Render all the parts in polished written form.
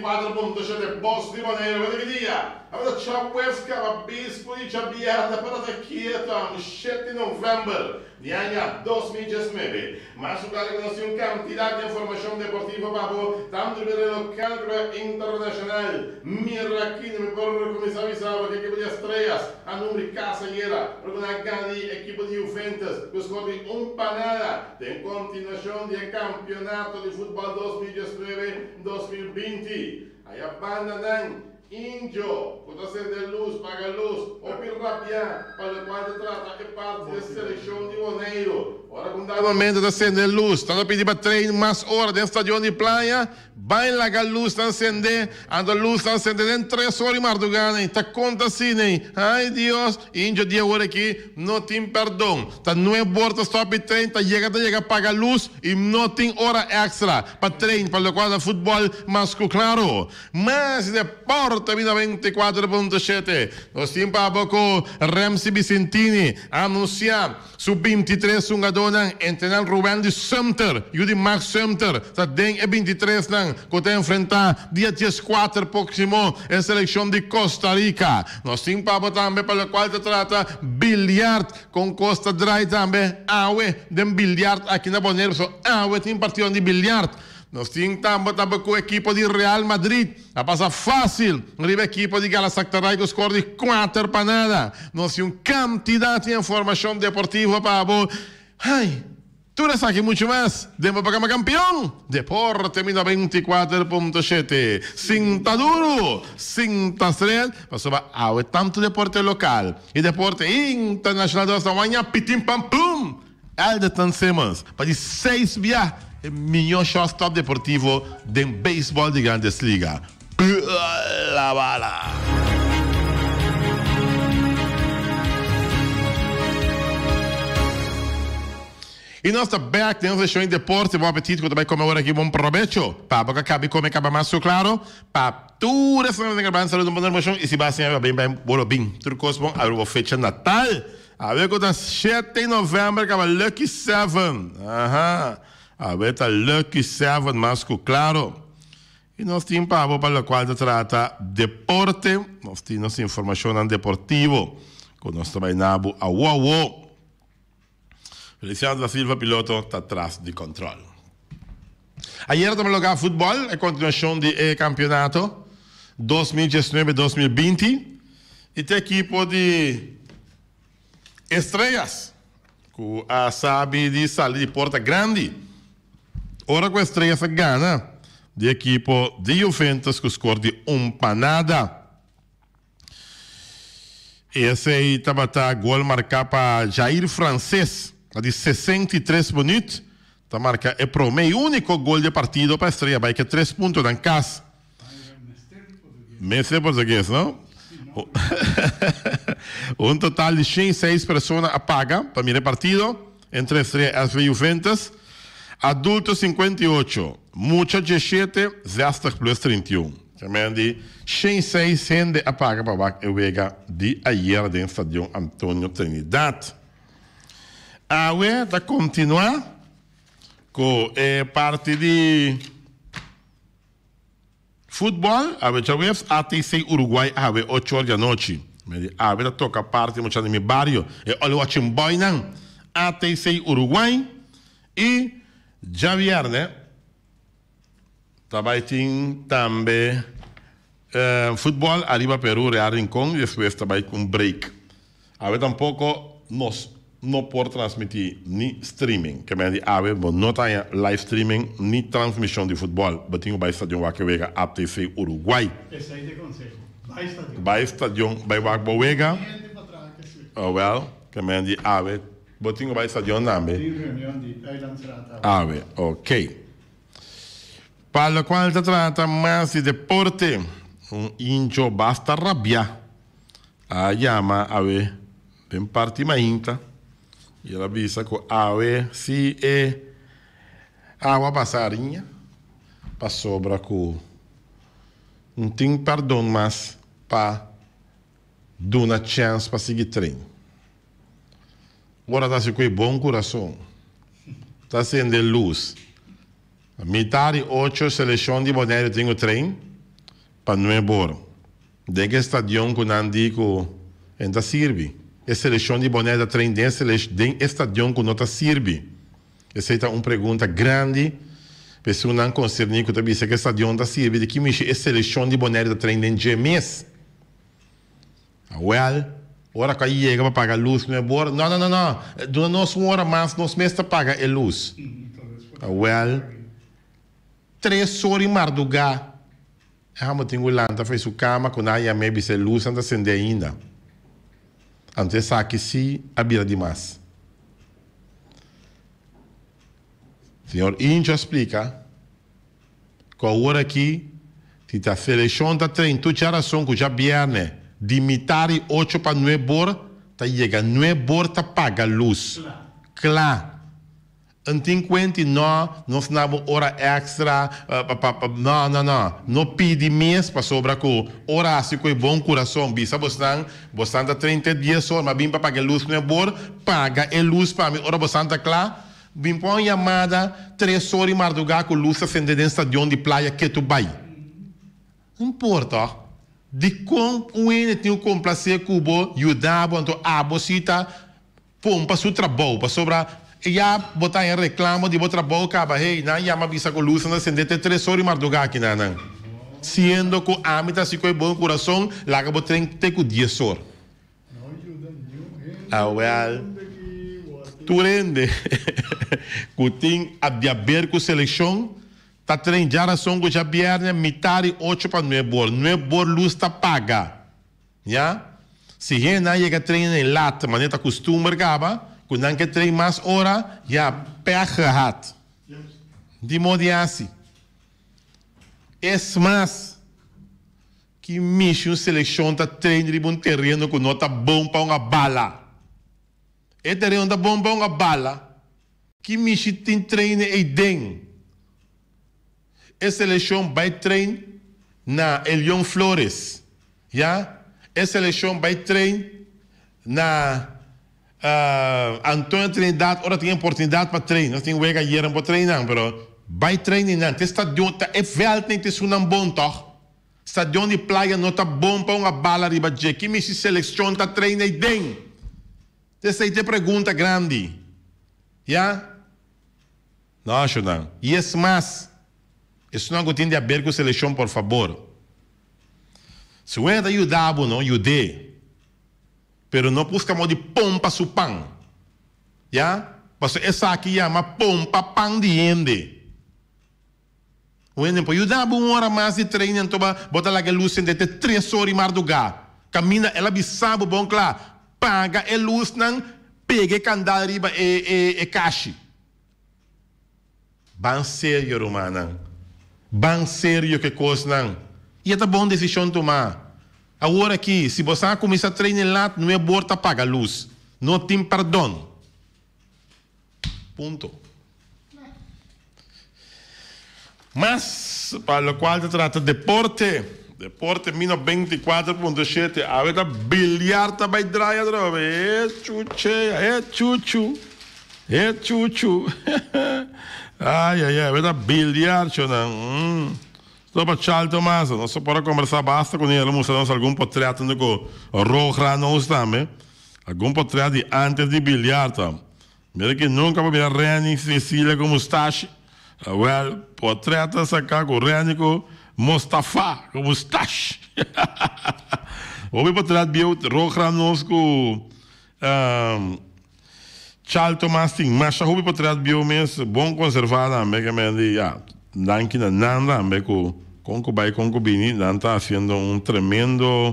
94.7 Boss di Bonaire, vedete dia. Avete Chapuesca, Bispo di Chabiata, per la quieta, 7 novembro di anno 2019. Ma su quale conosce un quantità di informazione deportiva, papo, tanto per il locale internazionale. Miracchini, mi porro come s'avvisava che equipo di Estrellas, a numeri casa ieri, per una grande equipo di Juventus, che scorre un panada in continuazione del campionato di football 2019-2020. Aí a banda dan Índio, quando acender luz, paga luz, ou Pirrapia, para o qual trata é parte da seleção de Bonaire. Ora, quando dá o momento de acender luz, está a pedir para treino mais horas dentro do estádio de praia, vai lá a luz está acender, anda a luz está acender em 3 horas e madrugada, está conta assim, ai Deus, Índio dia hora aqui, não tem perdão, está não é bordo stop treino, está chega, paga luz e não tem hora extra para treino, para o qual é futebol mais claro. Mas depois Vitamina 24.7. Nós temos para pouco Ramsey Vicentini anunciar sub-23 sungadona entrenar Ruben de Sumter e o de Max Sumter. Está bem é 23 não. Que enfrentar dia 14 próximo a seleção de Costa Rica. Nós temos para também para o qual se trata bilhard com Costa Dry também. De bilhard aqui na Bonaire. Tem partido de bilhard. Nós temos também com a equipe de Real Madrid. A passar fácil. Arriba a equipe de Galatasaray que score de 4 para nada. Nós temos quantidade de informação deportiva para vos. Ai, tudo isso aqui muito mais. Demos para como campeão. Deporte 24.7. Cinta duro, cinta estreia. Passou para tanto deporte local e deporte internacional desta manhã. Pitim pam pum. Alderton Simmons. Para de 6 viagens. O melhor shortstop deportivo de beisebol de Grandes Ligas. La bala. E nós estamos back dentro da show em deporte. Bom apetite, que também come agora aqui. Bom provecho. Para que acabe comer, acaba mais claro. Para tudo isso, nós temos saúde, bom emoção. E se vai assim, bem, bem. Tudo coisa bom. Agora vou fechar Natal. A ver que 7 de novembro, acaba Lucky 7. Aham. A ver, está Lucky 7, mais claro. E nós temos para o qual se trata deporte. Nós temos informação deportiva. Com nós trabalhamos a Uau. Feliciano da Silva, piloto, está atrás de controle. Ayer também jogava futebol, a continuação do campeonato 2019-2020. E tem equipe de Estrellas, com a sabe de sair de Porta Grande. Ora com a Estrellas gana de equipe de Juventus que score de panada. Esse aí estava gol marcado para Jair Francês, de 63 minutos. Está marcado é pro meio único gol de partido para a Estrela, vai que 3 pontos na casa. Mestre português, não? Um total de 106 pessoas apaga para mirar partido entre Estrela e Juventus. Adultos 58, muchos 17, 60 plus 31. Também de 106 gente apaga para o Vega de ayer do estádio Antônio Trinidad. Agora está continuar com parte de futebol. A ver, ATC Uruguai, a ver, 8 horas da noite. A ver, toca parte muito no meu barrio. Olha o Achimboinan, ATC Uruguai e já viernes, também futebol, arriba Peru, Real Rincón, e depois também com break. A ver, tampouco nós não podemos transmitir nem streaming, que me diz, a ver, não tem live streaming, nem transmissão de futebol. Batinho vai estádio Waquevega, ATC Uruguai. Esse aí de conselho. Vai estádio, vai Waquevega. Oh, well, que me diz, a ver, Botinho vai estádio também. Ah, bem, ok. Para o qual se trata mais de deporte, índio basta rabiar. A llama, a ver, bem parte mais inta. E ela avisa que a ver se é água passarinha, para sobra com não tem perdão mais para dar uma chance para seguir treino. Agora está com bom coração. Está sendo luz. A metade 8 seleção de Bonaire tem o trem. para não é bom. De que estadião que não digo ainda serve. A seleção de boné da trem desse estadião que não está serve. Essa é uma pergunta grande. Pessoa não concerne que também se que estadião está serve de que me a seleção de boné da trem de mês. Well, hora que aí chega para pagar luz não é bom. Não. Durante nossa hora mais nós mês paga a luz. Well, 3 horas em Marduga. Eu tenho lá, fez o cama, quando aí a maybe se luz anda acender ainda. Então, sabe se abrir demais. Senhor Índio explica que agora aqui, se a seleção da trem, tu já razão que já vierne, de metade 8 para 9 horas, tá chega 9 horas, tá paga luz. Claro. Não tem conta, não damos hora extra, não pede mês para sobrar com hora assim com bom coração, bisa você está 30 dias só, mas bem para pagar luz não é bom, paga a luz para mim, hora você está claro, bem para uma chamada 3 horas em Marduga com luz acendida em estadião de praia que tu vai. Não importa, de como o ene tem o complacer cubo, ajudava, então a bolsita pompa seu trabalho para sobrar. Já botar em reclamo de botar boca, hey, não ia me avisar com luz, não acender 3 horas em Marduga aqui, não. Sendo que a amita se com bom coração, lá que botar em teco 10 horas. Well, tu rende, que tem a diaber com seleção, tá treinando a som que já vierne metade 8 para 9 horas. 9 horas luz tá paga, já? Se gente não chega treinar em lata, mas não tá costume acaba. Quando não quer treinar mais horas, já pega hat. De modo assim. É mais que a seleção está treinando em um terreno que não está bom para uma bala. É terreno está bom para uma bala. Que a tem treino aí dentro. A seleção vai treinar na Elion Flores. Já? A seleção vai treinar na Antônio Trindade, ora tem oportunidade para treinar. Nós temos que ir para treinar, mas vai treinar. Esse estadião é velho, tem que ser um bom toque. Estadião de praia não está bom para uma bala riba de que me se seleção está treinando bem. Essa é a pergunta grande. Já? Não acho não. E é mais. Isso não tem a ver com a seleção, por favor. Se o ainda ajudava, não ajudei. Pero não buscamos de pompa su pão. Já? Porque essa aqui chama pompa pão de ende. O ende pode ajudar uma hora mais de treino, então bota lá que luz de 3 horas em Marduga. Camina, ela sabe, bom, claro. Paga a luz, não pega candal riba e caixa. Bem sério, romana. Bem sério que coisa, não. E é uma boa decisão tomar. Agora aqui, se você começar a treinar lá, não é bom para pagar luz. Não tem perdão. Ponto. Mas, para o qual se trata de deporte 24.7, a ver, bilhar vai draia outra vez. Chuchu. Ai, a ver, bilhar, não. Só para Charles Tomás, não só para conversar, basta com ele, mostramos algum portreto com roja, não estamos, algum portreto de antes de bilhar, mira que nunca vai ver Reni Cecília com mustache, well, portreto sacar com Reni com Mustafa, com mustache. Ouvi portreto de roja, nós com Charles Tomás, mas ouvi portreto de mesmo, bom conservado, que me diz, Danke na Nanda, com concubine, está fazendo tremendo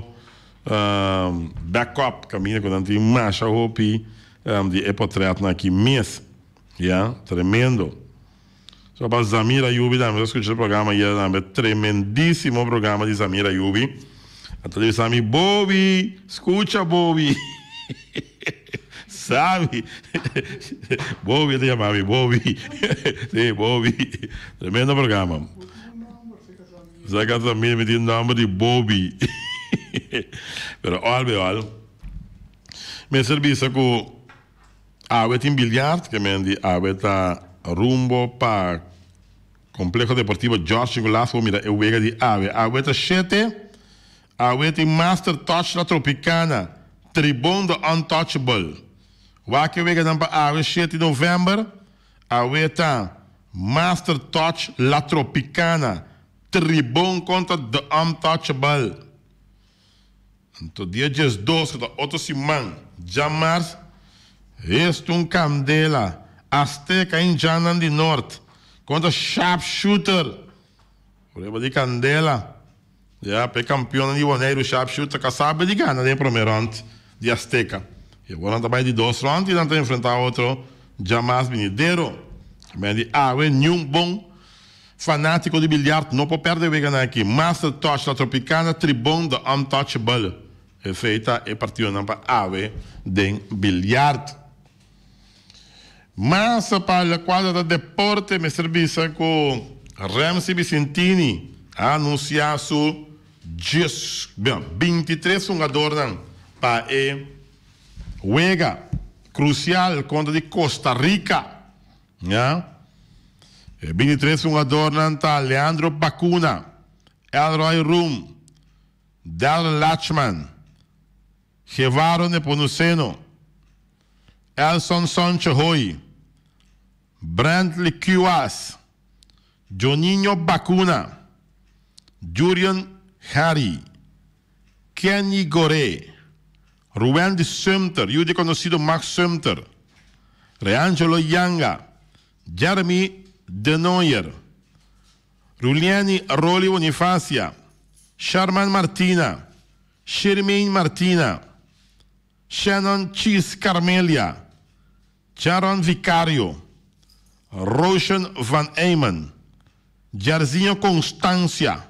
backup, caminho com a marcha hopi de portreto aqui mês, tremendo. Só para Zamira Yubi, eu escutei o programa tremendíssimo programa de Zamira Yubi. Até disse a mim, Bobby, escuta Bobby. Sabe? Bobby, te chamava Bobby. Sim, Bobby. Tremendo programa. Você que também me diz o nome de Bobby. Pero olha. Me serviço com a tem bilhar, que me diz a tá rumbo para Complejo Deportivo Jorge Golasco, mira, eu wega de Awe. Awe tá 7, Awe tem Master Touch La Tropicana, Tribune do Untouchable. Wake wega dan pa Awe 7 de novembro, Awe tá Master Touch La Tropicana, Tribune contra The Untouchable. Então, dia 12, da outro semana, Jamars, este Candela, Azteca em Janan de Norte, contra Sharpshooter. Por de Candela, já, para campeão de Boneiro, Sharpshooter, que sabe de Gana, de primeiro round de Azteca. E agora também de 2 rounds, e então enfrentar outro, Jamars Vinideiro. Mas de Awe, nenhum bom fanático de bilhar, não pode perder o aqui. Master Touch La Tropicana, Tribune do Untouchable. É feita e partiu para Awe de bilhar. Mas para a quadra de deporte, me serviço com Ramsey Vicentini a anunciar su 23 jogadores para a Wega crucial contra de Costa Rica. Ja? 23 jogadores está Leandro Bacuna, Elroy Room, Darren Lachman, Guevaro Nepomuceno, Elson Sonchahoy, Brantley Cuas, Joninho Bacuna, Julian Harry, Kenny Gore, Rubén de Sumter, yo de conocido Max Sumter, Reangelo Yanga, Jeremy De Nooyer, Ruliani Roli Bonifacia, Sharman Martina, Shermaine Martina, Shannon Cheese Carmelia, Sharon Vicario, Roshan Van Eyman, Jarzinho Constancia,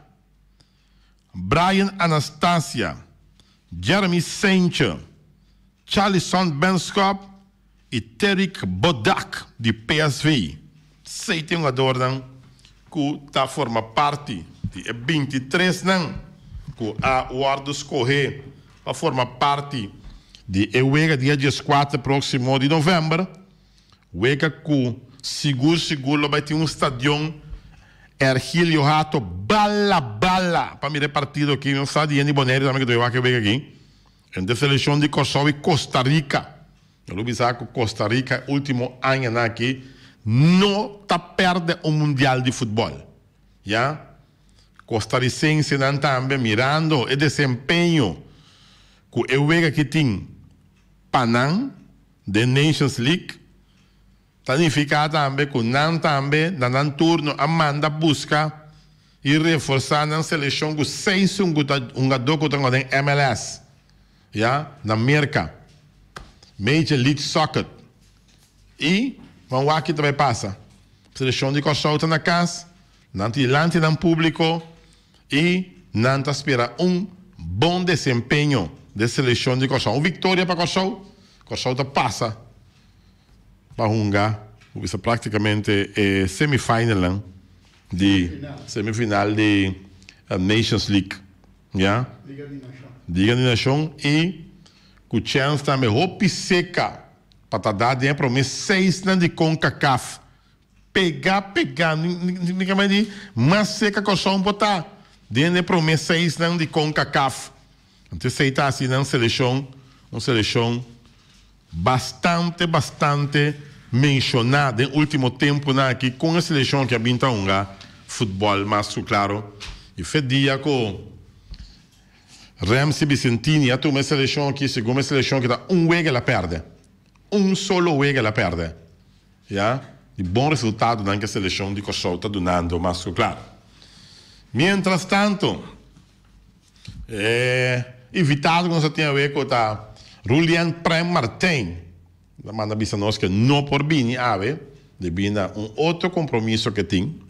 Brian Anastasia, Jeremy Saincher, Charlison Benskop e Terek Bodak de PSV. Sei tem um adorno que está forma parte de 23 não que a Wardos correr para formar parte de Ewega dia 14 próximo de novembro. Wega que seguro vai ter um estádio Ergilio Rato bala para me repartir aqui no estádio de Boneiro também que eu vou aqui. Entre seleção de Kosovo e Costa Rica. Eu vou dizer que Costa Rica último ano aqui não está perdendo o mundial de futebol. Já? Costarricense não também mirando o desempenho que eu vejo que tem Panam de Nations League. Significa também que não também na turno a manda busca e reforçar na seleção que 6 jogadores que estão em MLS. Já? Na América. Major League Soccer. E vamos lá que também passa. Seleção de Kosovo está na casa, não tem lante no público e não espera bom desempenho da seleção de Kosovo. Uma vitória para Kosovo. Kosovo passa para Hunga. Isso praticamente é semifinal de Nations League. Yeah? Liga de Nação. E com chance também roupa seca para dar de promessa 6 de CONCACAF. Pegar, ninguém mais diz, mas seca que o som botar. De promessa 6 de CONCACAF. Então, se está assim, uma seleção bastante mencionada no último tempo aqui, com a seleção que habita futebol, mas claro, e foi dia com Ramsey Vicentini, a uma seleção aqui, segundo a seleção que dá wega ela perde. Solo wega ela perde. Já? De bom resultado na seleção de Kosovo está dando, mas claro. Mientras tanto, evitado que nós tenha a ver com a Julian Prem Martin, da manda bisa nós que não por bem, devido a outro compromisso que tem,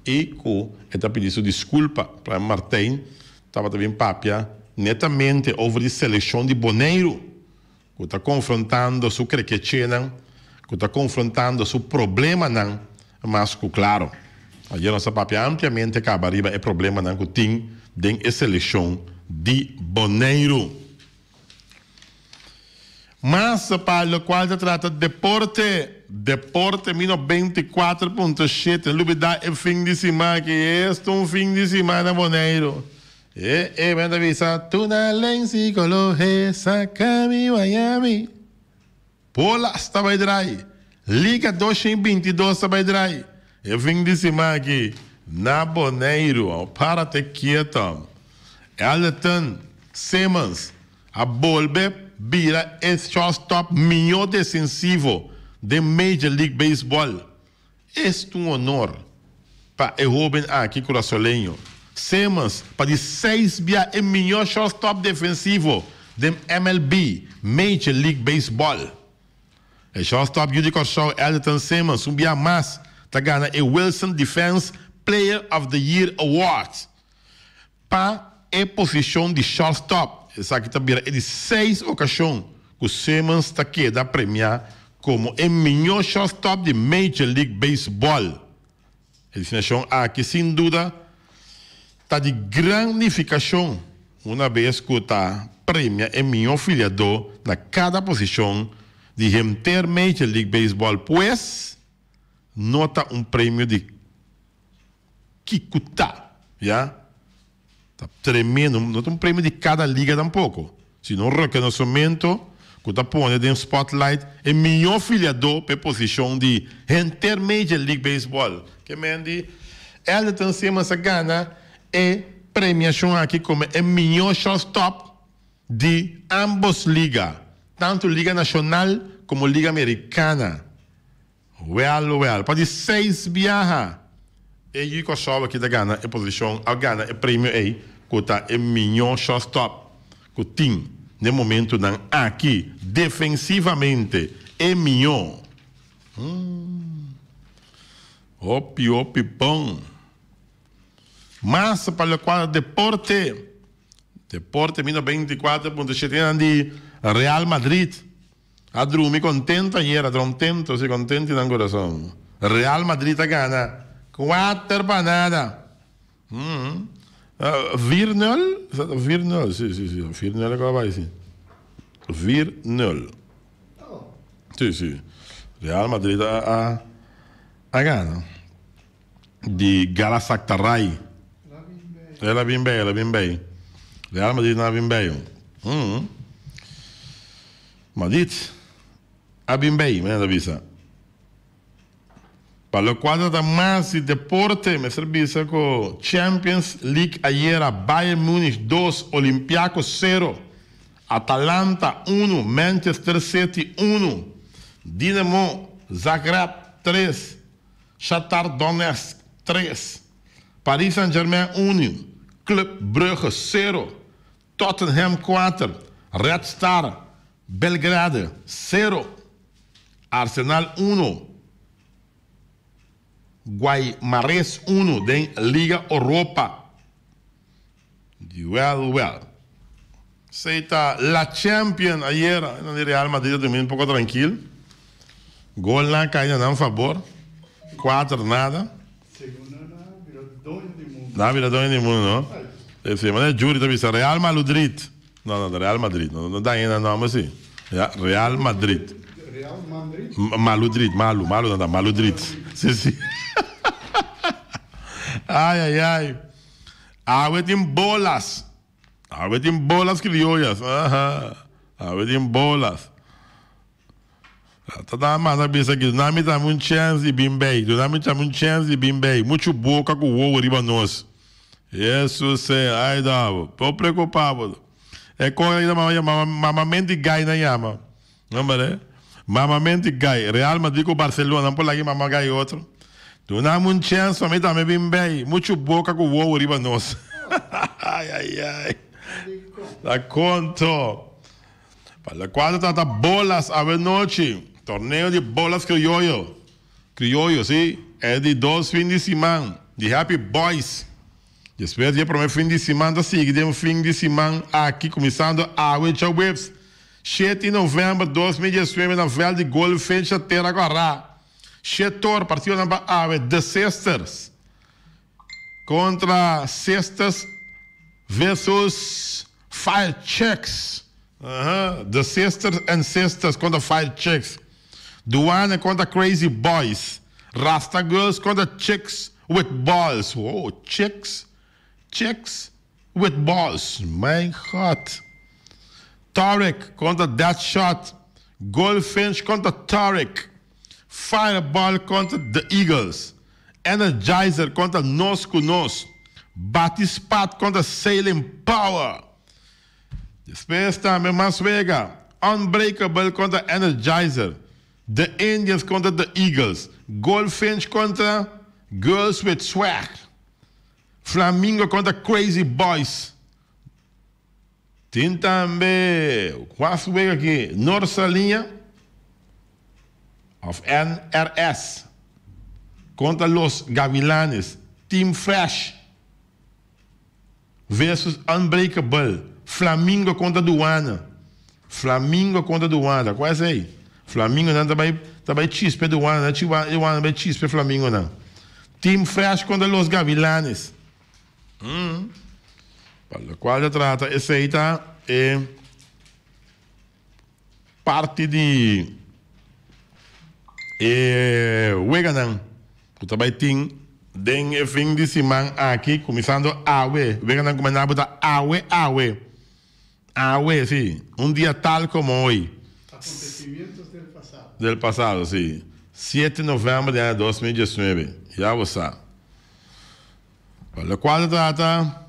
e que está pedindo desculpa para Martin, estava também papia, netamente over a seleção de Boneiro, que está confrontando su crequechena, que está confrontando su problema, mas claro, a nossa papia ampliamente acaba arriba é problema que tem dentro da seleção de Boneiro. Mas para o qual se trata de deporte, Deporte menos 24.7. Lubida el fin de semana, que es un fin de semana boneiro. Vem avisar, tu na lenzi colohe, Sacami, Miami. Pola está by dry. Liga 222 está by dry. É fim de semana aqui. Na boneiro, para te quieto. Elton Simmons, a bolbe, vira esse shortstop melhor defensivo de Major League Baseball. Este é um honor para o jovem aqui coraçolenho. Simmons, para 6 via o melhor shortstop defensivo de MLB, Major League Baseball. O shortstop Judy Kershaw, Elton Simmons, via mais, tá ganhando o Wilson Defense Player of the Year Award. Para a posição de shortstop, essa aqui tá vira de 6 ocasiões que o Simmons está aqui da premiar como o melhor shortstop de Major League Baseball. A definição aqui, sem dúvida, está de grandificação, uma vez que está premia o melhor filiador na cada posição de ter Major League Baseball, pois nota um prêmio de Kikuta, já? Tá tremendo, nota um prêmio de cada liga tampouco. Se não reconhecimento, que está pondo em spotlight, o melhor filiador para a posição de ter Major League Baseball. Que mendi, Elton Simmons gana e premiação aqui como o melhor shortstop de ambas ligas, tanto Liga Nacional como Liga Americana. Well. Pode 6 viajar. E eu que aqui da Gana, a posição, a Gana, o prêmio aí, que está o melhor shortstop que tem, no momento, aqui, defensivamente, é melhor. Opi, bom. Mas para o qual Deporte menos 24.7 de Real Madrid. Adrumi contento ieri, contento nel coração. Real Madrid gana 4 para nada. Virnel, sì. Virnel come vai, sì. Virnel. Sì. Real Madrid a gana di Galatasaray. Ela vem bem. Real Madrid não vem bem. Madrid a bem bem, me avisa. Para o quadro da mais de deporte, me serviça com Champions League ayer, Bayern Múnich 2, Olympiacos 0, Atalanta 1, Manchester City 1, Dinamo Zagreb 3, Shakhtar Donetsk 3, Paris Saint-Germain 1, Club Brugge 0, Tottenham 4, Red Star Belgrade 0, Arsenal 1, Guaymares 1 de Liga Europa. Well. Seita la Champions ayer, no Real Madrid também um pouco tranquilo. Gol lá caiu a favor. 4 nada. Segunda virou dono do mundo. Não, virou dono do mundo, não? Esse mas é Júri da Real Madrid. Não, Real Madrid. Não dá ainda nome assim. Real Madrid. Real Madrid? Malo, não dá. Maludrid. Sim. Ai. Água tem bolas criollas. Água tem bolas. Tá dando mais a pensar aqui. Não me dá muita chance de bem bem. Muito boca com o ovo riba nós. Jesus, ai, dá. Tô preocupado. É como ainda mamamente gai na yama. Não é? Mamamente gai. Real Madrid com Barcelona. Não pode lá que mamá gai outro. Tu não há muita chance, mas também bem bem. Muito boca com o ovo riba nós. Ai. Dá conto. Para o quadro tá bolas a noite. Torneio de bolas criollo. Criollo, sim. É de 2 fins de semana. De Happy Boys. Depois de primeiro fim de semana, seguinte fim de semana aqui, começando a Winter Waves. 7 de novembro de 2019, na Vela de Golf, fecha terra agora. Chetor, partido na Ave, The Sisters. Contra Sisters versus Fire Chicks. The Sisters and Sisters contra Fire Chicks. Duana contra Crazy Boys. Rasta Girls contra Chicks with Balls. Oh, Chicks with Balls. My God. Tarek contra Deadshot. Goldfinch contra Tarek. Fireball contra The Eagles. Energizer contra Nos com Nos. Batispat contra Sailing Power. Depois também mais vega. Unbreakable contra Energizer. The Indians contra The Eagles. Goldfinch contra Girls with Swag. Flamingo contra Crazy Boys. Tem também, quase vega aqui, Norsalinha of NRS contra Los Gavilanes. Team Fresh versus Unbreakable. Flamingo contra Duana. Quase aí. Flamingo não também chispe Duana, Duana também chispe Flamingo não. Team Fresh contra Los Gavilanes. Para o qual se trata, essa aí é parte de Weganan. Que também tem den fim de semana aqui, começando Awe. Weganan começando a botar Awe, sim. Dia tal como hoje. Acontecimientos del Del pasado, sim. 7 de novembro de 2019. Já você. Para o qual se trata...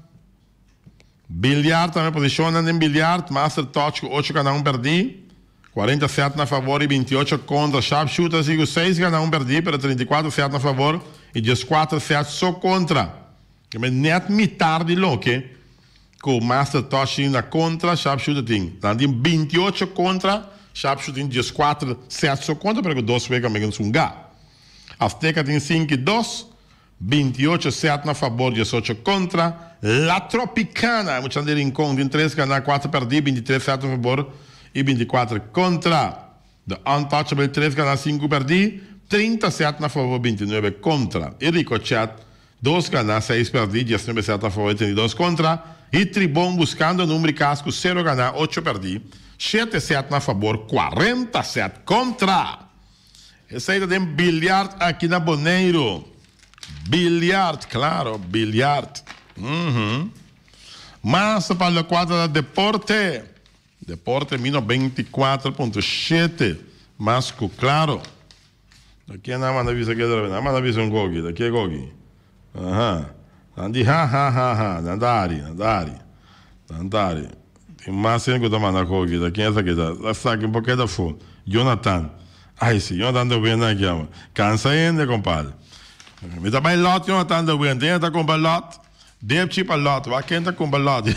Bilhar também posiciona em bilhar, Master Touch 8 cada perdi, 47 na favor e 28 contra. Sharpshooter 6 cada perdi, para 34 7 na favor e 14 7 só contra. Que é net metade de lo que com Master Touch na contra, Sharpshooter tem. Então tem 28 contra, Sharpshooter 14 7 só contra, porque 2 vezes também um gá. Azteca tem 5 e 2, 28 7 na favor, 18 contra. La Tropicana, muitos de Rincón, tem 3 ganhar, 4 perdi, 23 7 a favor e 24 contra. The Untouchable, 3 ganhar, 5 perdi, 37 na favor, 29 contra. E Ricochet, 2 ganhar, 6 perdi, 19 7 a favor e 32 contra. E Tribom buscando número casco, 0 ganhar, 8 perdi, 7 7 na favor, 47 contra. Essa aí tem bilhar aqui na Boneiro. Bilhar, claro, bilhar. Mas para o quadro da Deporte 24.7, mas claro. Daqui nada mais avisa aqui, nada mais avisa Gogi, daqui é Gogi. Andi Nandari. Tem mais que eu mando Gogi, daqui é essa aqui, da saque um pouquinho da fome. Jonathan. Ai sim, Jonathan do bem aqui, cansa ainda, compadre. Me dá bem lot, Jonathan do bem, tem que comprar lot. Deve chip a lot, vai quem tá com lot.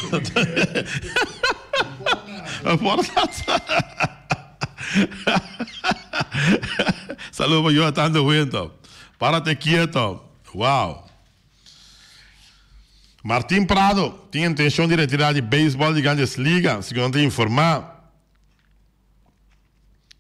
Saludos para Jonathan do Winter. Párate quieto. Uau. Martim Prado tinha intenção de retirar de beisebol de Grandes Ligas, segundo informar.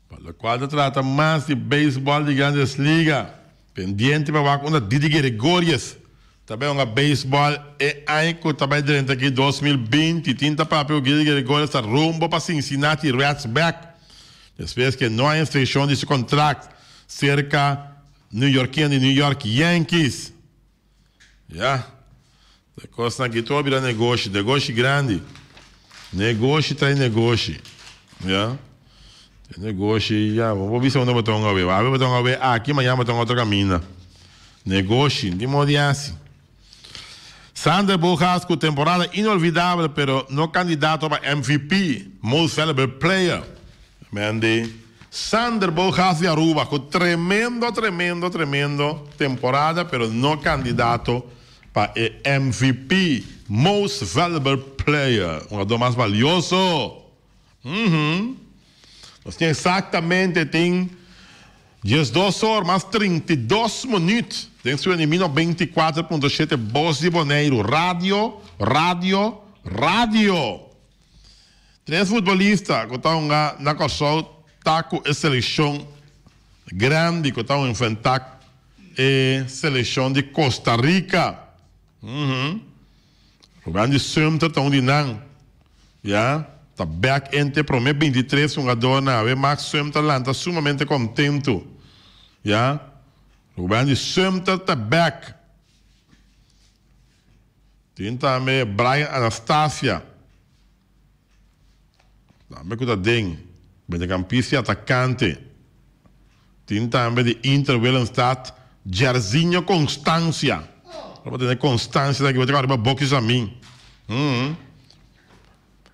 Para o qual trata mais de beisebol de Grandes Ligas. Pendiente para a Didi Gregorius. Também uma beisebol e aí também durante aqui 2020 tinta papel que agora está rumbo para Cincinnati Reds back. Depois que não há extensão desse contrato cerca New-Yorkino de New York Yankees. Já. A coisa aqui toda vira negócio grande. Negócio traz negócio. Já. Negócio, já. Vamos ver se onde botar um ver. Vai botar um ver aqui, amanhã botar outro caminho. Negócio, de modo assim. Sander Bogasco, temporada inolvidável, pero no candidato para MVP, Most Valuable Player. Mande Sander Bogasco de Aruba, con tremendo temporada, pero no candidato para MVP, Most Valuable Player. Un jugador más valioso. Nós tem exatamente 2 horas mais 32 minutos. Tem seu inimigo 24.7 Voz de Boneiro. Rádio. 3 futbolistas que estão na Cossol, tá com a seleção grande que estão enfrentando a seleção de Costa Rica. O grande centro estão de não. Já? está back entre para mim 23 jogador na o Max Sumter lá está sumamente contento, já? Ruben de Sumter está back. Tem também Brian Anastasia. Também que está bem, campista atacante. Tem também de Inter Willemstad, Jairzinho Constância. Para ter constância daqui, vou ter que boca a mim.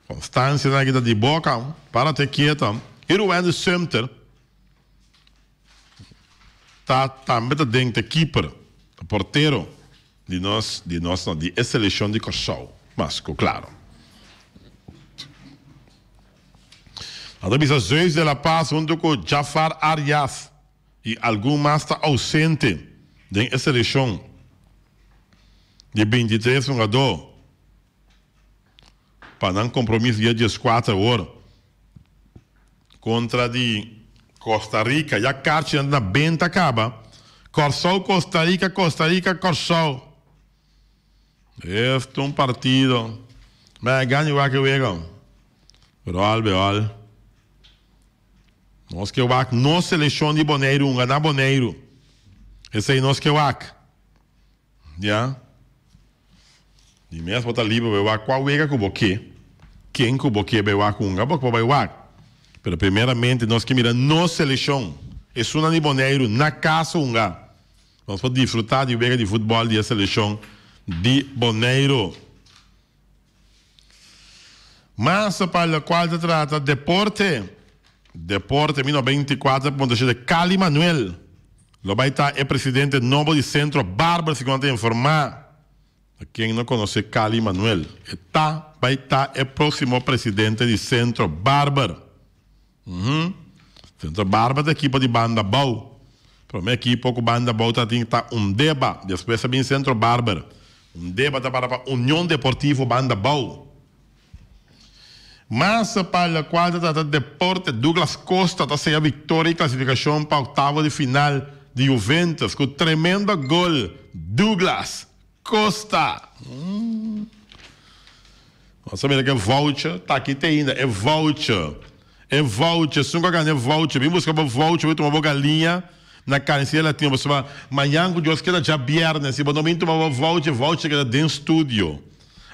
Constância daqui de boca, para ter quieto. E o Ruben de Sumter está também de keeper, de porteiro. De nós, de seleção de Corsol. Mas, claro. A divisa 6 de La Paz, junto com Jafar Arias e algum mais está ausente da seleção de 23 jogadores para um compromisso de 14 horas contra de Costa Rica. Já a carta na benta acaba. Corsol, Costa Rica, Corsol. Este un partido. Me ganho o que wegam. Beol. Nós que wak no seleção de Boneiro, na Boneiro. Esse aí nós que wak. Já? E mesmo botar livre be wak qual wega com boque. Quem com boque be wak unga boque be wak. Pero primeiramente nós que mira no seleção. É uma de Boneiro na casa unga. Nós podemos desfrutar de wega de futebol de seleção de Boneiro. Mas para o qual se trata deporte 1924 de Cali Manuel. Lo vai estar é presidente novo de Centro Barber, segundo te informar. Quem não conhece Cali Manuel, vai estar é próximo presidente de Centro Barber. Centro Barber da equipe de banda Bau. Para minha equipe com banda Bau está deba, depois vem Centro Barber. Debate para a União Deportiva Banda Bau. Mas para o quadro de deporte, Douglas Costa está sem a vitória e classificação para o oitavo de final de Juventus, com tremendo gol. Douglas Costa. Nossa, mira que é voucher, está aqui ainda, é voucher. Se nunca ganhei voucher, vim buscar voucher, vou tomar galinha. Na carência ela tinha, você vai, amanhã que Deus quer já viernes, se você não tomar voucher que é dentro do estúdio.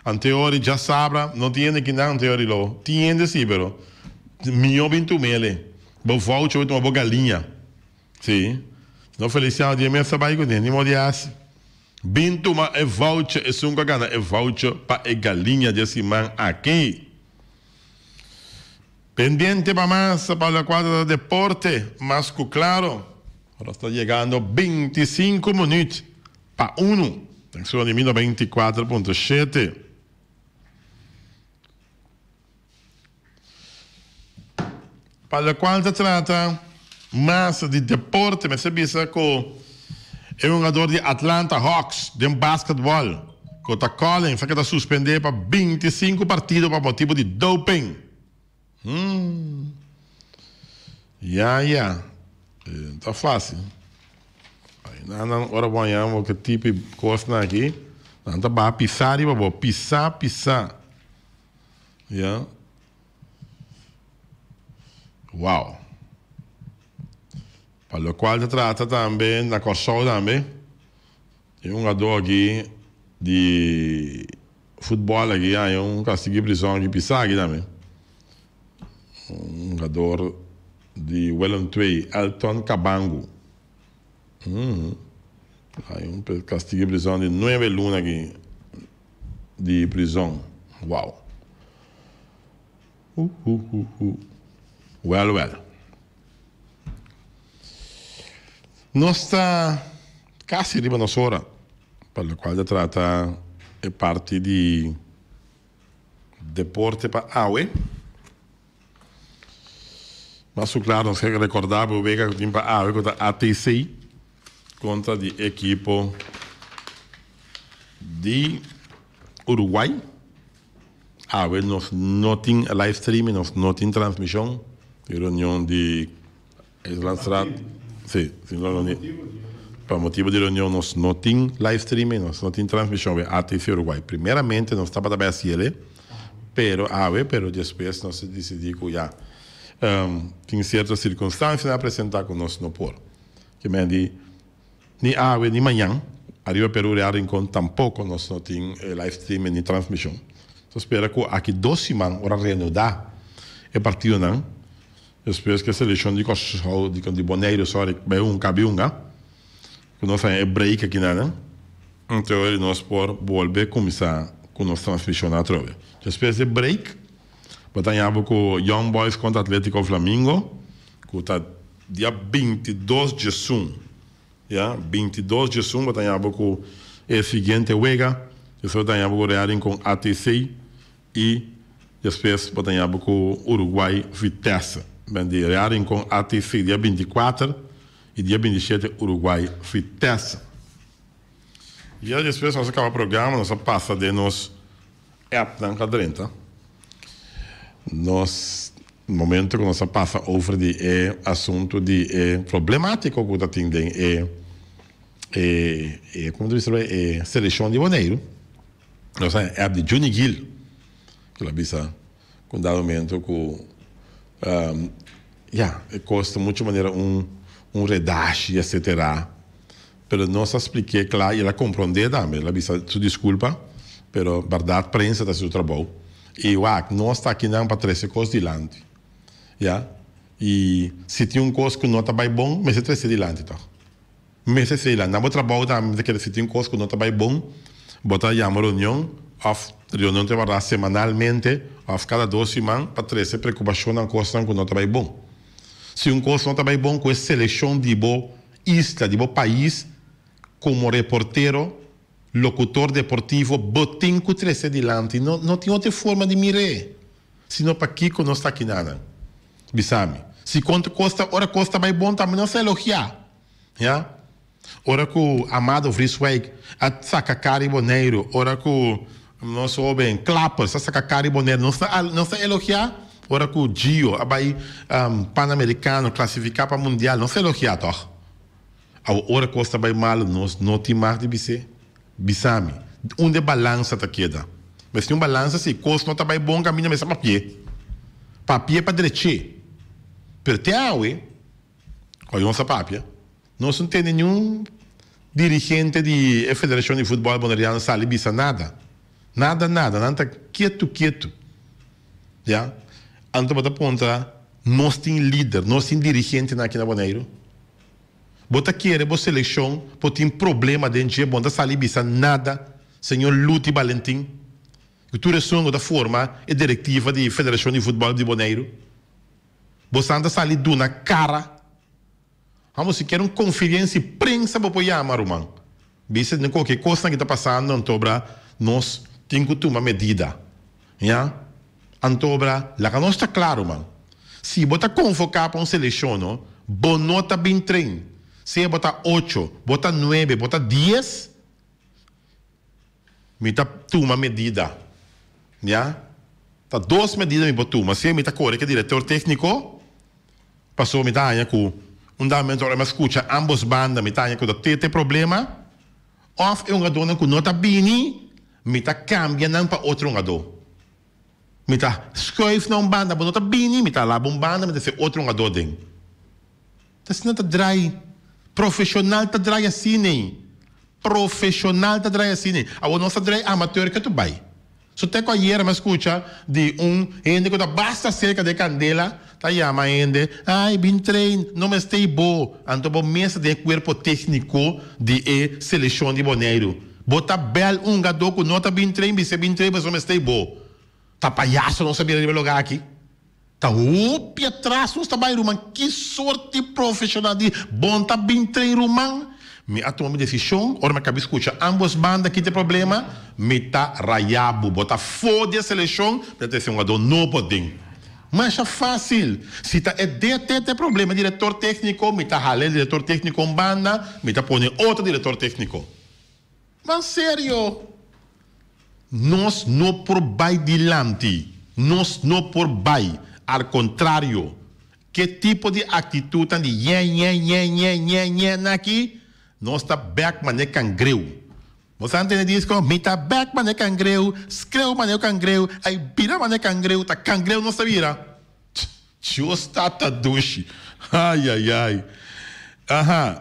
Anterior já sabe, não tinha que não anterior lo, tinha sim, pero minha bintu mele, o voucher vai tomar galinha, sim. Não feliciano dia mesmo sabe que nem modias. Bintu ma é voucher, é nunca ganha, é voucher para é galinha de semana aqui. Pendiente para mais para o quadro de deporte, mas claro. Agora está chegando 25 minutos para 1. Atenção de 24.7. Para o qual se trata mais de deporte, mas se pensa que é um jogador de Atlanta Hawks, de basquetebol, que está Colin, foi que está suspendido para 25 partidos por motivo de doping. Tá fácil. Agora vamos que tipo de coisa aqui. Não tá para pisar e para pisar. Yeah. Uau. Para o qual se trata também na Corsol também. Tem um jogador aqui de futebol aqui, é um castigo de prisão de pisar aqui também. Um jogador de Wellington, Elton Cabango. Hay um castigo de prisão de 9 lunas aqui de prisão. Uau. Well. Nós está quase arriba na hora, para o qual se trata é parte de deporte para AUE. Mas claro, nós queremos recordar o Vega que tem para AUE contra ATC, contra de equipe de Uruguai. AUE nós não tem live streaming, nós não tem transmissão. Reunião de lançado. Sim, para motivo de reunião nós não tem live streaming, nós não tem transmissão de ATC Uruguai. Primeiramente, nós estamos para a BSL, pero depois nós decidimos já que em certas circunstâncias apresentar com nós no por. Que me diz, nem ave nem manhã, arriba Peru real encontro tampouco nós não tem live streaming nem transmissão. Então espero que aqui 2 semanas ora reanudar é partido não. Espero que a seleção de Boneiro só vai cabiunga, que nós é break aqui não. Então nós por volver começar com nossa transmissão na trove. Espero que break, batamos com Young Boys contra Atlético Flamengo, que está dia 22 de junho. 22 de junho, batamos com o seguinte Wega, depois batamos com o Real com ATC e depois batamos com o Uruguai Vitesse. Real com ATC dia 24 e dia 27 Uruguai Vitesse. E aí depois nós acabamos o programa, nós passa de nós app na cadrenta. Nós no momento que nós passa over de assunto de problemático que está tendo como diz seleção de Boneiro. Nós é app de Johnny Gill que ela visa com dado momento que custa muito maneira redache etc. Pero nós expliquei claro e ela compreende também. Ela disse sua desculpa, pero verdade prensa da seu trabalho. E nós está aqui não para trazer coisas dilante, E se tem coisa que não está bem bom, mas é trazer dilante, tá? Mas é sei lá, não trabalho também que se tem coisa que não está bem bom, bota uma reunião de verdade semanalmente, cada 2 semanas para trazer preocupação na coisa que não está bem bom. Se coisa não está bem bom, com a seleção de isla, de país, como reportero, locutor deportivo, botem que trazer dilante. Não tem outra forma de mirar. Senão para aqui que não está aqui nada. Bisame. Se quanto custa, ora custa bem bom, também não se elogiar. Ora que o Amado Frisweg, a saca cari boneiro, ora que o nosso homem Clappers, a saca cari boneiro, não se elogiar. Ora que o Gio, a Bahia Pan-Americano, classificar para Mundial, não se elogiar, toch? A hora custa bem mal, não tem mais de você. Bisame. Onde balança está queda. Mas se um balança, se custa não está bem bom, caminha, mas é papier. Papier para direito. Pero te aue, olha nossa papia, nós não temos nenhum dirigente da Federação de Futebol Boneriano sali bisa nada. Nada, está quieto. Então, bota ponta, nós temos líder, nós temos dirigente aqui na Boneiro. Bota querer, bota seleção, bota tem problema dentro de bota sali bisa nada, senhor Luti Valentim. Que tu responde da forma e diretiva da Federação de Futebol de Boneiro. Você anda sali do na cara. Vamos se quer uma conferência prensa para apoiar, Maruman. Bisa de qualquer coisa que está passando, Antobra, nós temos que tomar medida. Antobra, lá que nós está claro, man. Se bota convocar para uma seleção, não, bonota bem treino. Se bota 8, bota 9, bota 10, me tá toma medida. Tá 2 medidas me botou, se me tá corre que diretor técnico passou me tá com dado me escuta ambos bandas me tá com tem problema, of é dona que não tá bem, me tá cambia não para outro jogador. Me tá escreve não banda, não tá bem, me tá lá banda, me tá ser outro jogador dentro. Tá se não tá dry. Profissional tá dry assim, nem. Profissional tá dry assim, nem. A nossa dry amateur que tu vai. So te ayer me escuta de gente que basta cerca de candela, tá chama gente, ai, bem trein, não me estei bom. Então, bom mesa de corpo técnico de seleção de Boneiro. Bota bel jogador que não tá bem trein, mas não me estei bom. Tá palhaço, não sabia de lugar aqui. Tá upi atrás, não está bem, Roman. Que sorte profissional de bom tá bem trein, Roman. Me atuo minha decisão, ora me acabei de escutar ambos bandas que tem problema, me tá raiabo, bota foda a seleção, para ter um jogador não pode. Mas é fácil. Se tá tem problema, diretor técnico, me tá ralando diretor técnico com banda, me tá pondo outro diretor técnico. Mas sério, nós não por vai dilante, nós não por vai, ao contrário, que tipo de atitude de aqui? Nós está back mané cangreu. Você entende disco? Mita back mané cangreu, screu mané cangreu, aí vira mané cangreu, tá cangreu não se vira. Justa tá duche. Ai, ai, ai. Aham,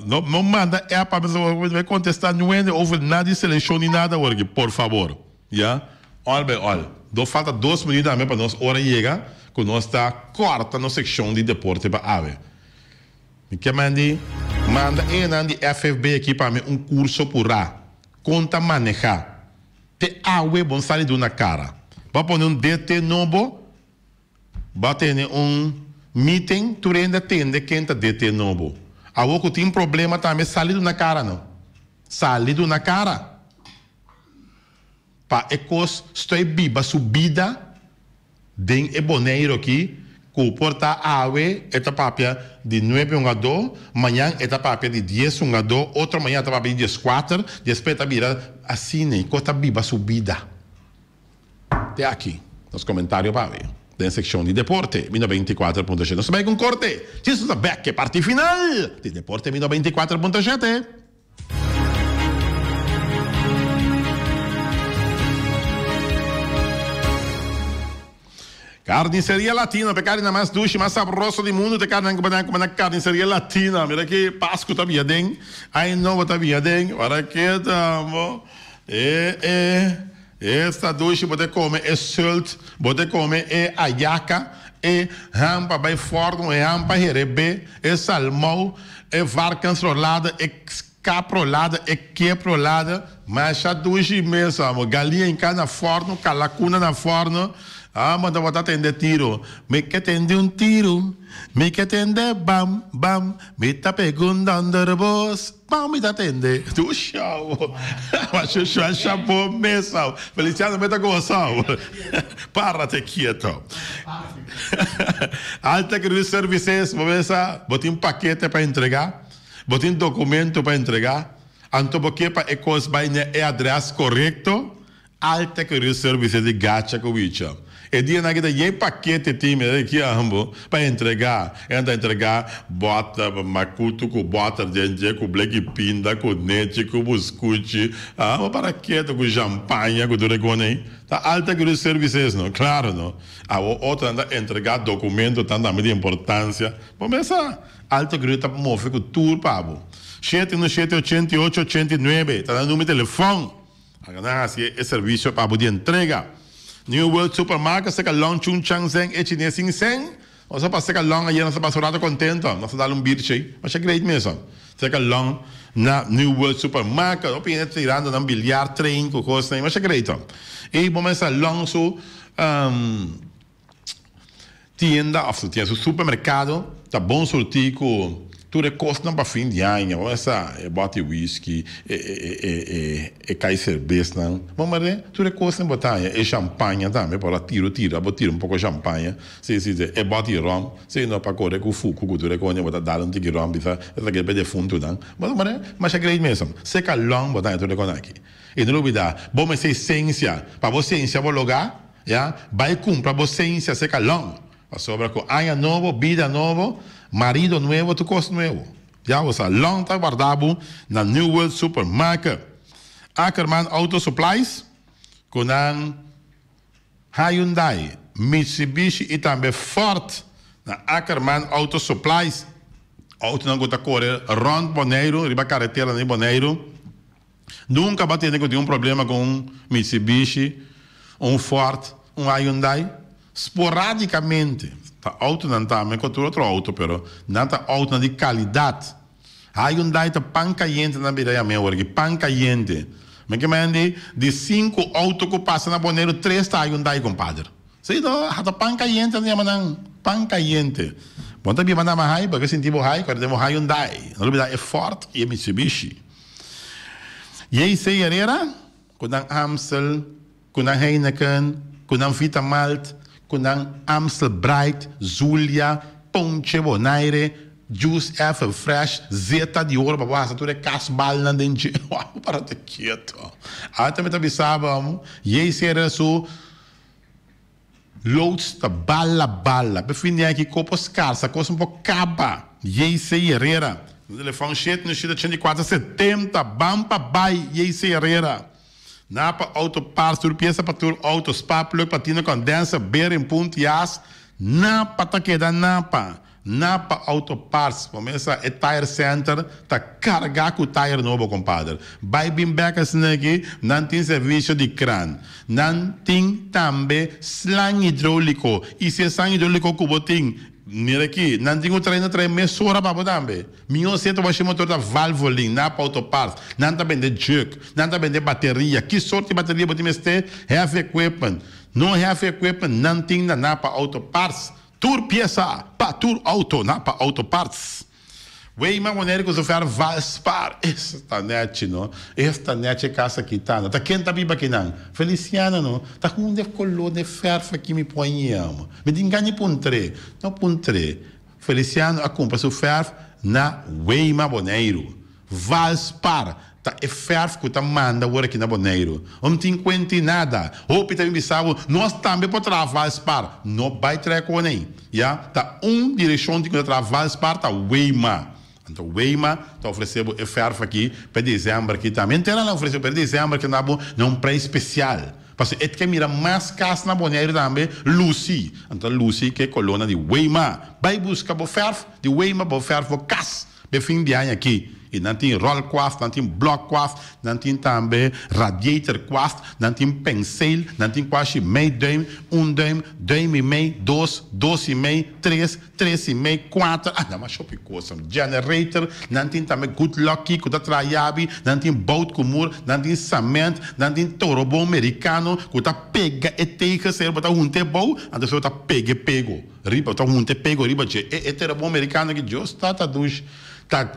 não manda é para vai contestar, não é over nada de seleção nem nada, hoje, por favor. Já? Olha, falta 2 minutos para nós, hora chega, que nós está corta na secção de deporte para ave. Me quer manda de FFB aqui para mim curso por lá, conta manejar. Te ave bom sair de uma cara. Vai pôr DT novo, vai ter meeting, tu ainda tende quem está DT novo. A outra tem problema também, salido na cara, não. Salido na cara. Para ecos, estou biba subida, den e boneiro aqui, comporta ave, eta papia de 9 a 2, manhã eta papia de 10 a 2, outra manhã eta papia de 10 4, depois eta vira assim, né? Costa biba subida. Até aqui, nos comentários para ver. Da secção de deporte, 24.7. Nós vamos com corte. Isso é back, parte final de deporte, 24.7. Carniceria Latina, pe carne mais doce, mais saborosa do mundo, de carne como na carniceria Latina. Mira que Páscoa tá bem, aí não tá bem, para que estamos. Esta doce pode comer é sult, pode comer é ayaca, é rampa bem forte, é rampa herebe, é salmão, é varcans rolada, é caprolada, é queprolada, mas a doce mesmo, galinha em cada forno, calacuna na forno. Mas eu vou atender tiro. Me que atende tiro. Me que atende bam, bam. Me tá perguntando a voz. Bam, me tá atende. Tu show. Mas eu chapou mesmo. Feliciano, me tá gostando. Para-te quieto. Alta Cruise Services, botei paquete para entregar. Botei documento para entregar. Anto porque para ecos baina é adresse correto. Alta Cruise Services de Gacha Covicha. E dia na que tem paquete time aqui para entregar, bota macuto com bota de com black pinda com nete com buscuti, para que com champanhe com duregone, tá alta que os serviços não, claro não. A outra anda entregar documento tanta de importância, começa alta que tá move com tour pabo. 7878889, tá no número de telefone. Agora é serviço para de entrega. New World Supermarket, se que long chung chang zeng e chinês sing seng. Ou se passa que long aí nós passamos contento, nós dá birche, mas é great mesmo. Se que long na New World Supermarket, ou pinta tirando na bilhar train com coisa, mas é great. E bom essa long so tienda, ou seja, supermercado, tá bom sortir com tudo custa para fim de ano, essa bote whisky, cai cerveja, não. Vamos ver, tudo custa botar é champanhe também, para tiro, botar pouco de champanhe, se é bote rum, se não para correr com fuco, com tudo com botar dar tique rum, bisa, essa que pede fundo não. Vamos ver, mas é grande mesmo. Se que long botar tudo com aqui. E não olvida, bom ser ciência, para você ciência vou logar, já, vai comprar você ciência se que long. Sobra com ano novo, vida novo. Marido novo, tu costa novo. Já você long tá guardado na New World Supermarket. Ackerman Auto Supplies, com Hyundai, Mitsubishi e também Ford. Na Ackerman Auto Supplies, auto não gosta correr rond Boneiro, riba carretera de Boneiro. Nunca vai ter nenhum problema com Mitsubishi, Ford, Hyundai. Esporadicamente. Tá auto não tá, mas com outro auto, pero não tá auto de qualidade. Hyundai tá pancaiente na beira minha hora, pancaiente. Mas que mande de 5 autos que passam na Boneiro, 3 tá Hyundai, compadre. Sei não, tá pancaiente na minha pancaiente. Bom, também mandar mais raiva, porque sentimos raiva, quando temos Hyundai. Na realidade é Ford e é Mitsubishi. E aí, sei Herrera, com a Amstel, com a Heineken, com a Vita Malt, com Amstel Bright, Zulia, Ponche Bonaire, Juice F Fresh, Zeta de ouro, babá, tudo é casbal na dente. Para te quieto. Até me avisava, e esse era só loads da bala. Para fim aqui, copos carça, coisa um pouco caba. E esse Herrera, O telefone cheio no Chile 8470, Bampa Bay, Yeise Herrera. Napa Autoparts, tur pieza para tur autospa, plug patina condensa, beer em puntias. Napa ta queda Napa. Napa Autoparts, começa é Tire Center, tá carregar com o tire novo, compadre. Vai bem back aqui, não tem serviço de crânio. Não tem também slang hidráulico. E se é slang hidráulico que você tem, mira aqui, não tem o treino mesura para você também. Minha seta vai chamar toda Valvoline, Napa Autoparts, não tá vender jerk, não tá vender bateria. Que sorte de bateria você tem? Heavy equipment. Não heavy equipment, não tem na Napa Autoparts. Tur pieza para tur auto, Napa Autoparts. Weima maneira que você Valspar. Esta net, não? Esta net é casa aqui, tá? Tá quem tá viva aqui, não? Feliciana, não? Tá com um de color de ferro que me ponhamos. Me engane puntre. Não puntre. Feliciano, a compra seu ferro na Weima Boneiro. Valspar. Tá é ferro que tá manda agora aqui na Boneiro. Não tem quente nada. O Peter Bissau, nós também podemos trabalhar Valspar. Não vai trazer com nem. Já? Tá direção de trabalhar Valspar, tá Weima. Então, o Weima está oferecendo o ferro aqui para dezembro aqui também. Então, ela ofereceu para dezembro que não preço especial. Porque é que mira mais casa na Boneiro também, Lucy. Então, Lucy que é coluna de Weima. Vai buscar o ferro de Weima, o ferro de casa. Para fim de ano aqui. E não tem roll craft, não tem block craft, não tem também radiator craft, não tem pincel, não tem quase meio dime, dime e meio, dois e meio, três e meio, quatro. Ah, não, mas shopping coisa. Generator, não tem também good lucky, que dá traiabi, não tem boat comur, não tem cimento, não tem torobão americano, que dá pega e teca, se ele um te bom, então você tá pego. Riba, tá um te pego, riba, é torobão americano que just tá dos, tá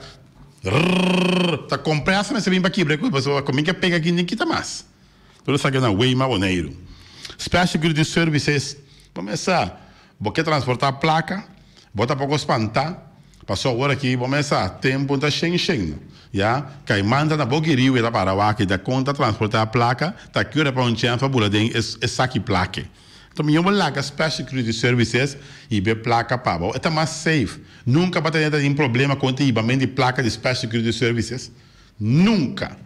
compressa, mas você vem para aqui, comigo que pega aqui nem quita mais. Tudo isso aqui na Weima Boneiro. Special Security Services, começar, porque transportar a placa, bota pouco espantar, passou agora aqui, começar, tempo da Sheng, já, que manda na Boguiriu e da Paraguai, que dá conta transportar a placa, tá aqui para um chão, para buladem, é saque placa. Então, eu vou lá com Special Security Services e ver placa para é mais safe. Nunca vai ter um problema com o equipamento de placa de Special Security Services. Nunca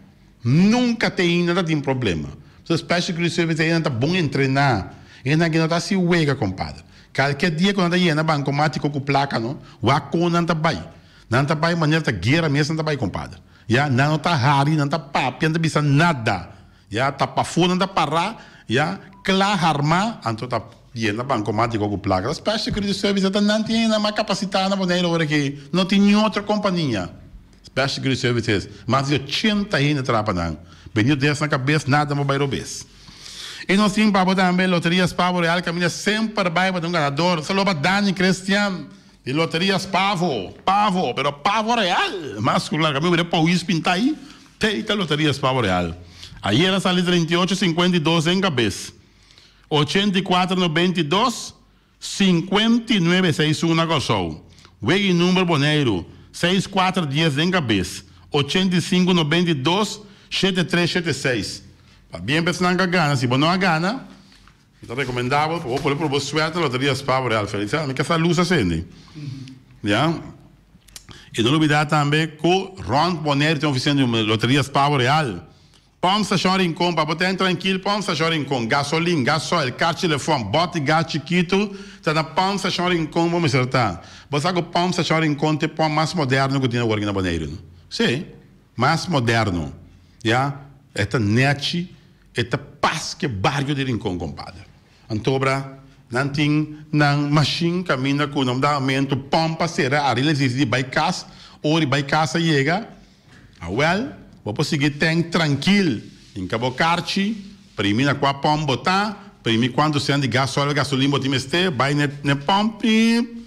tem nada de problema. So, Special Security Services ainda está bom em treinar. Ainda não está se uega, compadre. Qualquer dia quando está indo banco automático com placa, não, o aco não está bem. Não está bem, maneira da guerra mesmo não está bem, compadre. Já, não está raro, não está papo, não está pensando nada. Já, está para fora, não está parar. Já, claro, armar, então está indo banco automático com placa. Special Security Services não tem mais capacidade na Boneiro agora aqui. Não tem nenhuma outra companhia. Special Security Services, mais de 80 ainda trabalhando. Venho dessa na cabeça, nada mais vai robes. E nós temos para também loterias Pavo Real, que a minha sempre vai para um ganador. Só para Dani Cristian. E loterias Pavo, pero Pavo Real. Mas, claro, que a minha para o pintar aí, tem loterias Pavo Real. Aí era salir 38,52 em cabeça. 84,92, 59,61 gozou. Wegi número Boneiro, 6410 em cabeça. 85,92, 7376. Para bem pensar que gana, se você não gana, então recomendável, vou por boa suerte, loterias Pavo Real. Felicidade, que essa luz acende. Já? E não olvidar também que o Ron Boneiro tem oferecendo loterias Pavo Real. Pão Sachão Rincon, para botar tranquilo, Pão Sachão Rincon, gasolina, gasóleo, carro telefone, bote gás chiquito, está na Pão Sachão Rincon, vamos acertar. Você sabe que o Pão Sachão Rincon tem pão mais moderno que tem agora aqui na Boneiro. Sim, mais moderno. Já? Esta net, esta paz que barrio de Rincon, compadre. Antobra, não tem, não, machine, caminha com o nome da aumento, pompa, será, a realidade de bypass, ou de bypass chega, vou conseguir ter tranquilo em Cabo Carchi, primeiro com a pompa botar, primeiro quando você anda de gasolina botar este, vai na pompa e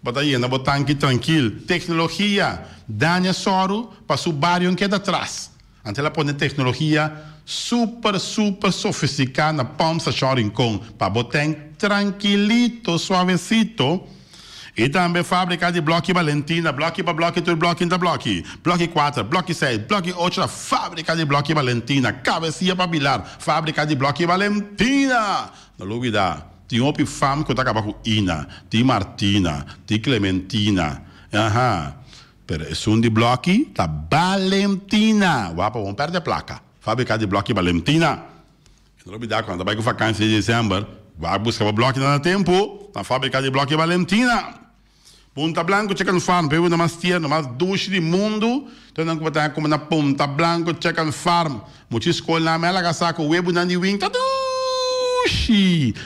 botar aí, na botar aqui tranquilo. Tecnologia, danha soro para o barrio que é atrás. Então ela põe tecnologia super sofisticada na pompa Rincon para botar tranquilito, suavecito. E também fábrica de bloco Valentina, bloco para bloco, tudo bloco da bloco. Bloco 4, bloco 6, bloco 8, fábrica de bloco Valentina. Cabecinha para bilar, fábrica de bloco Valentina. Não dúvida, tem uma fama que está acabando com Ina, tem Martina, tem Clementina. pero é de bloco da Valentina. Vamos perder a placa. Fábrica de bloco Valentina. Não olvidar, quando vai com vacância de dezembro, vai buscar o bloco no tempo, na fábrica de bloco Valentina. Punta Blanco Chicken Farm, pelo na mais tierno, mais doce do mundo. Então não vai como na Punta Blanco Chicken Farm. Muitas escolas na mela que saco web na New Wing, doce.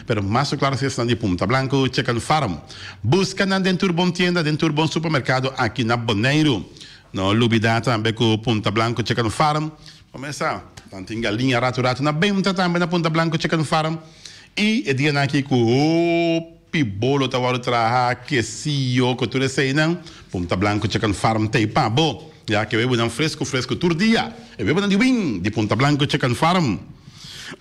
Pero mais claro se está de Punta Blanco Chicken Farm. Busca na dentro bom tienda, dentro bom supermercado aqui na Bonaire. No olvidar também com Punta Blanco Chicken Farm. Começa, tem galinha rato na benta também na Punta Blanco Chicken Farm. E é dia aqui com bolo tawar traha quesillo que tu sei não Punta Blanco Chicken Farm tem pabo já que bebo não fresco todo dia eu bebo não de Punta Blanco Chicken Farm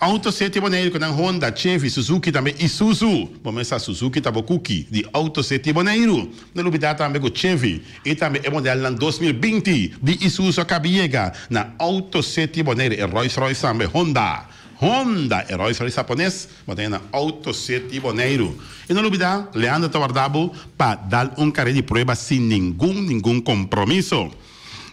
auto sete Bonaire com Honda, Chevy, Suzuki também Isuzu vamos a Suzuki Tabokuki de auto sete Bonaire não olvidar também com Chevy e também é modelo 2020 de Isuzu Cabiega na auto sete Bonaire e Rolls-Royce também Honda, herói japonês, mas tem na Auto City Bonaire. E não olvidar, Leandro Tawardabo, para dar carré de prova sem nenhum compromisso.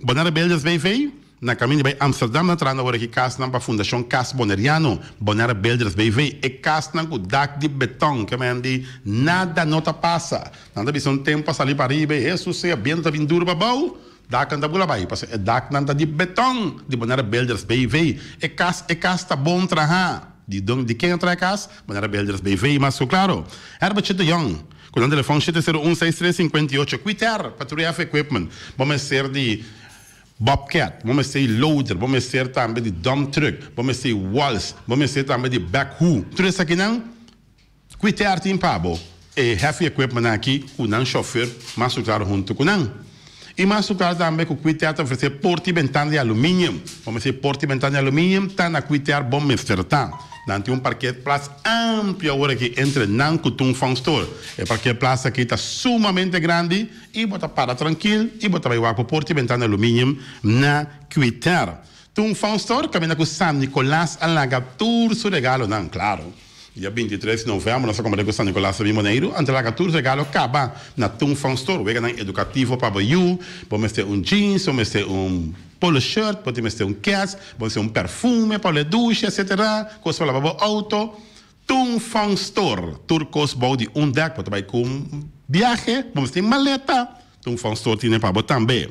Bonaire Belgians BV, na caminho de Amsterdam, na trana hora que casa para a Fundação Cas Bonaireano. Bonaire Belgians BV, é casa com dak de beton, que me nada nota passa. Nada visão tempo para sair para riba, isso se é bem da vindura para bau. Dak anda bula bai, parce dak nanda de beton, de Bonaire Belgians BV, e cas tá bom traha, de quem entra cas, Bonaire Belgians BV, mas claro, Herbert de Jong, com o telefone 7016358, Quitter, Patruia Equipment, vamos ser de Bobcat, vamos ser loader, vamos ser também de dump truck, vamos ser walls, vamos ser também de backhoe, tudo isso aqui não, Quitter tem pabo, e heavy equipment aqui, com um chauffeur, mas claro, junto com não. E mais o caso também com o Quitter oferecer porta e ventana de alumínio. Vamos dizer, porta e ventana de alumínio, está na Quitter bom mestertar. Não tem parquet plaza amplo agora que entre não com um fan store. É parquet plaza que está sumamente grande e bota para tranquilo e bota para o porta e ventana de alumínio na Quitter. Um fan store caminha com San Nicolás alaga tudo seu regalo, não, claro. Dia 23 de novembro, nós compramos com São Nicolás de Bonaire, entre lá 14 regalo acaba na Tum Fan Store, vega educativo para o vamos ter jeans, vamos ter polo shirt, podemos ter cats, vamos ter perfume para a ducha, etc. Coisa para o auto. Tum Fan Store, turcos body deck, para trabalhar com viagem, vamos ter maleta. Tum Fan Store tem para o também.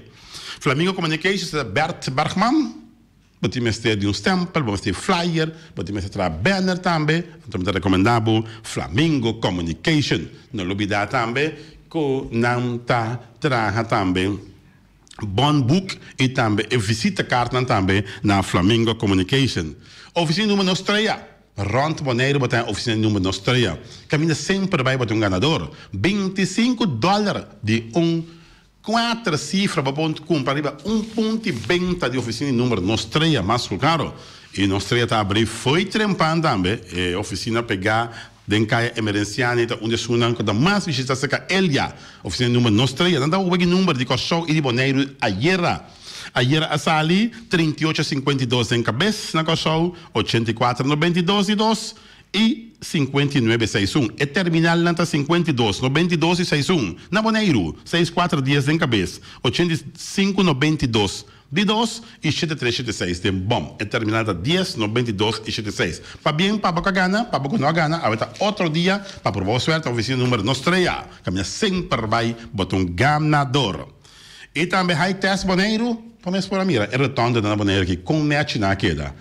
Flamingo Communications, Bert Bergman. Podemos ter de stempel, podemos ter flyer, podemos ter banner também. Então, recomendamos Flamingo Communication. Não olvidar também que não está traga também bom book e também visita carta também na Flamingo Communication. Oficina número 3. Rond Bonaire botar oficina número 3. Caminha sempre vai botar ganador. $25 de 4 cifras para arriba 1,20 de oficina número nostreia, mas claro, e nostreia está abrindo, foi trempando também, e oficina pegar, dencaia emergenciana, onde sunan com mais visitas que Elia, oficina número nostreia, não dá o número de Cochou e de Bonaire ayer a sali 3852 em cabeça na Cochou, 8492 e 2 e 5961. E terminal nanta 52, 92 e 61. Na Bonaire, 64 dias em cabeça. 8592 de 2 e 7376. Tem bom. E terminal da 10, 92 e 76. Para bem, para boca gana, para boca não gana. Agora outro dia, para provar suerte, a oficina número nostreia. Caminha sempre vai botar ganador. E também high test Bonaire. Vamos por a mira, é retorno da Bonaire que com match na queda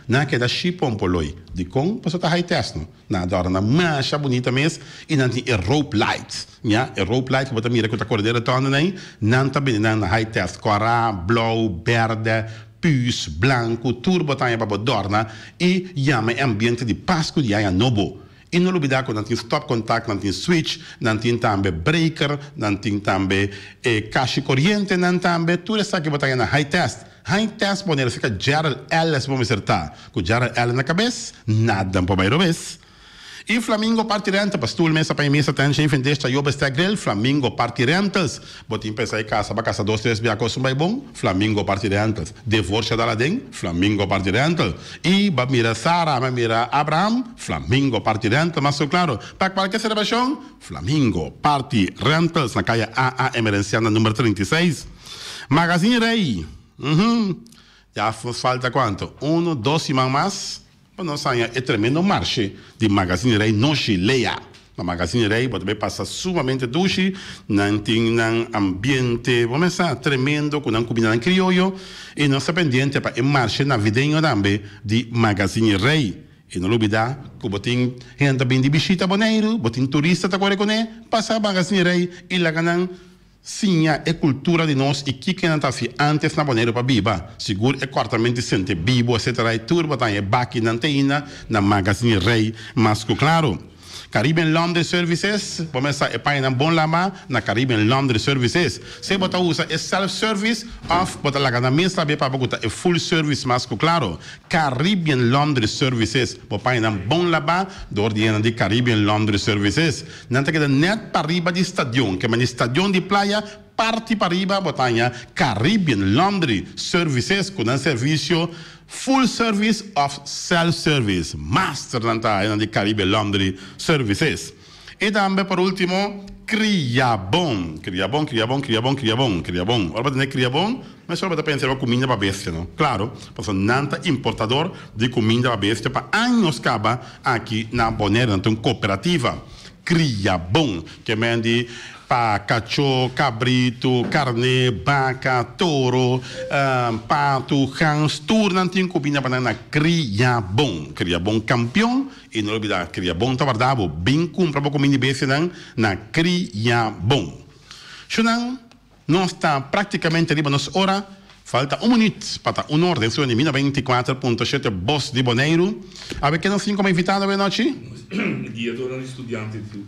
chipom poloi, de com passou tá high test no, na adora na mancha bonita mesmo e não tem rope light, né? Rope light que bota mira que tá cordeira retorno nem, não tá bem na high test, cora, blow, verde, pus, branco, turbo tá aí para dorna e chama ambiente de Páscoa de aí novo. E não olvidar que não tem stop contact, não tem switch, não tem também breaker, não tem também caixa corrente, não também tudo isso que botar na high test. High test, Bonaire, fica Gerald Ellis, vamos acertar. Com Gerald Ellis na cabeça, nada para bairro vez. E Flamingo Party Rental, pastor mesa para mesa tem gente desta job está grill, Flamingo Party Rentals. Botin pensar em casa, para casa 2, 3 biacos um bom, Flamingo Party Rentals. Divorce da ladem, Flamingo Party Rental. E ba mira Sara, ba mira Abraham, Flamingo Party Rental, mas claro, para qualquer celebração, Flamingo Party Rentals na calle AA Emerenciana número 36. Magazine Rey. Já falta quanto? 1, 2 semanas mais. Para nós sair é tremendo marcha de Magazine Rey no Chileia. A Magazine Rey pode passar sumamente duche, não tem um ambiente, vamos dizer, tremendo, com uma comida em criollo, e nós estamos pendentes para a marcha navideña também de Magazine Rey. E não olvidar que botem gente bem de visita boneiro, botem turista tá com ele, passar a Magazine Rey e lá ganham sim a cultura de nós e que não está antes na boneiro para biba, seguro é cortamente sente bibo, etc. E tudo botar é baqui na antena na Magazine Rey, mas claro. Caribbean Laundry Services, começa a página bom lama na Caribbean Laundry Services. Se você usa é self-service, off, bota lá na mesa para botar é full service, mas claro, Caribbean Laundry Services, a página bom lama do ordem de Caribbean Laundry Services. Não tem que net para riba de estadião, que é um estadião de praia, parte para riba, botanha Caribbean Laundry Services, com um serviço full service of self-service, master de Caribbean Laundry Services. E também, por último, Criabon. Criabon. Agora, não é Criabon, mas só para pensar em comida para bestia, não? Claro, porque nanta importador de comida para bestia para anos acaba aqui na Bonaire, então cooperativa. Criabon, que vende para cachorro, cabrito, carne, vaca, touro, pato, rãs, tudo não tem comida para na Criabon. Criabon campeão, e não olvidar, Criabon tá verdade, bem compra para comida besta na Criabon. Chunang, nós está praticamente ali, nos hora. Falta 1 minuto para uma ordem, sua de 24.7 Boss de Bonaire. A ver que nós temos como invitado a noite? Guiador estudiante do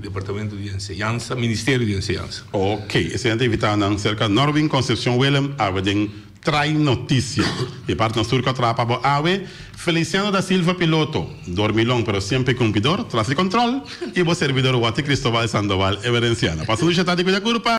Departamento de Enseñanza, Ministério de Enseñanza. Ok, excelente invitado cerca de Norwin Concepción Willem, a ver trai notícia. De parte do Surco Trapa, a ver Feliciano da Silva piloto, dormilão, pero sempre cumpridor, traz de controle, e o servidor Guati Cristóbal Sandoval Everenciana. Passando o chat de cuida curva.